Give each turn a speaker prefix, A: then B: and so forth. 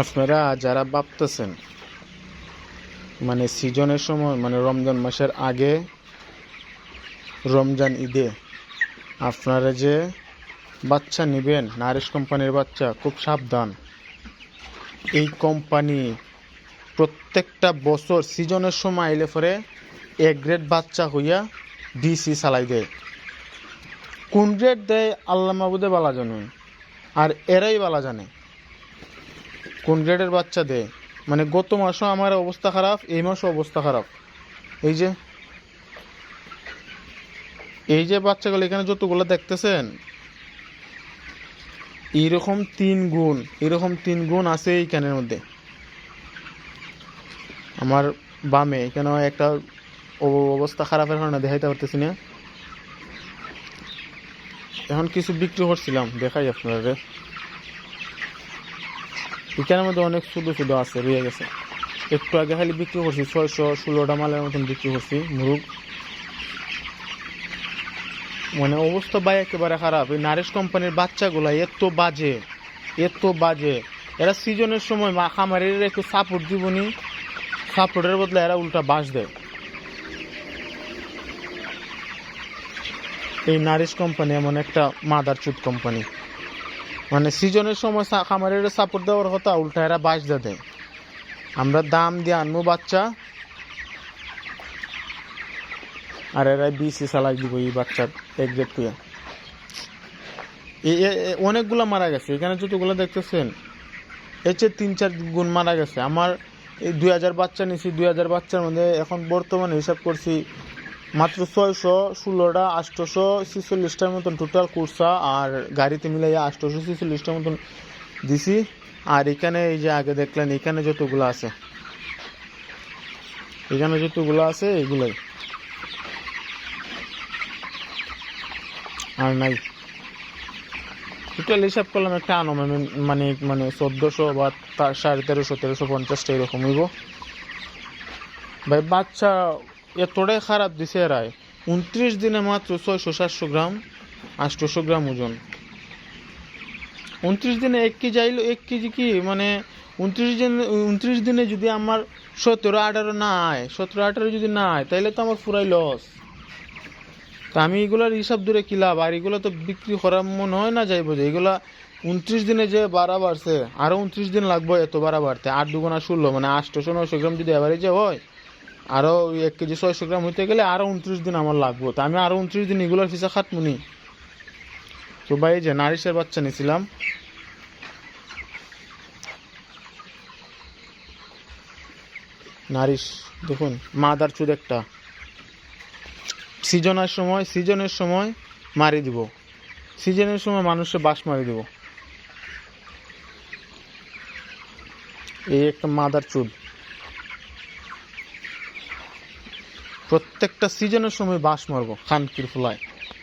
A: আপনারা যারা ভাবতেছেন মানে সিজনের সময় মানে রমজান মাসের আগে রমজান ঈদে আপনারা যে বাচ্চা নেবেন নারিশ কোম্পানির বাচ্চা, খুব সাবধান। এই কোম্পানি প্রত্যেকটা বছর সিজনের সময় আইলে পরে এ গ্রেড বাচ্চা হইয়া ডিসি চালাই দেয়। কোন গ্রেড দেয় আল্লাহ মাহবুদে বালা জানেন, আর এরাই বালা জানে কোন গ্রেডের বাচ্চা দেয়। মানে গত মাসও আমার অবস্থা খারাপ, এই মাসও অবস্থা খারাপ। এই যে বাচ্চাগুলো এখানে যতগুলো দেখতেছেন, এরকম তিন গুণ আছে এইখানের মধ্যে। আমার বামে এখানে একটা অবস্থা খারাপের কারণে দেখাইতে পারতেছি না। এখন কিছু বিক্রি করছিলাম, দেখাই আপনারা। এখানের মধ্যে অনেক ছোটো আছে, রয়ে গেছে। একটু আগে খালি বিক্রি করছি 616টা মালের মতন বিক্রি করছি মুরগ। মানে অবস্থা ভাই একেবারে খারাপ। এই নারিশ কোম্পানির বাচ্চাগুলা এত বাজে। এরা সিজনের সময় খামারের একটু সাপোর্ট দিবনি, সাপোর্টের বদলে এরা উল্টা বাঁশ দেয়। এই নারিশ কোম্পানি এমন একটা মাদারচুদ কোম্পানি। মানে সিজনের সময় খামারের সাপোর্ট দেওয়ার কথা, উল্টা এরা বাঁশ দেয়। আমরা দাম দিয়ে আনবো বাচ্চা, আর এরা বিসি চালাই দিব এই বাচ্চার এক গ্রেড কুয়া। অনেকগুলো মারা গেছে এখানে, যতগুলো দেখতেছেন এর চেয়ে 3-4 গুণ মারা গেছে। আমার এই 2000 বাচ্চা নিয়েছি, 2000 বাচ্চার মধ্যে এখন বর্তমানে হিসাব করছি মাত্র 616টা 846টার মতন টোটাল কুরসা, আর গাড়িতে মিলাইয়া 846টার মতন দিছি। আর এখানে এই যে আগে দেখলেন এখানে যতগুলো আছে এগুলোই, আর নাই। টোটাল হিসাব করলাম একটা মানে 1400 বা 1350 এরকম হইব। ভাই বাচ্চা এতটাই খারাপ দিছে এরাই। 29 দিনে মাত্র 600-700 গ্রাম 800 গ্রাম ওজন। 29 দিনে 1 কেজি আইলো। 1 কেজি কি মানে 29 দিনে যদি আমার 17-18 যদি না আয় তাইলে তো আমার পুরাই লস। তা আমি এগুলোর হিসাব দূরে কি লাভ? আর এগুলো তো বিক্রি করার মনে হয় না যাইব যে এগুলা 29 দিনে যে বাড়া বাড়ছে, আরো 29 দিন লাগবে এত বাড়া বাড়তে। 8 দুগুণা 16 মানে 800-900 গ্রাম যদি এভারেজে হয়, আরো 1 কেজি 600 গ্রাম হইতে গেলে আরো 29 দিন আমার লাগবে। তা আমি আরো 29 দিন এগুলোর ফিসা খাটমুনি। তো ভাই যে নারিশের বাচ্চা নিয়েছিলাম, নারিশ দেখুন মাদার চুদ একটা। সিজনের সময় মারি দিব, সিজনের সময় মানুষের বাস মারি দিব। এই একটা মাদার চুদ প্রত্যেকটা সিজনের সময় বাস মারবো খানকির ফুলায়।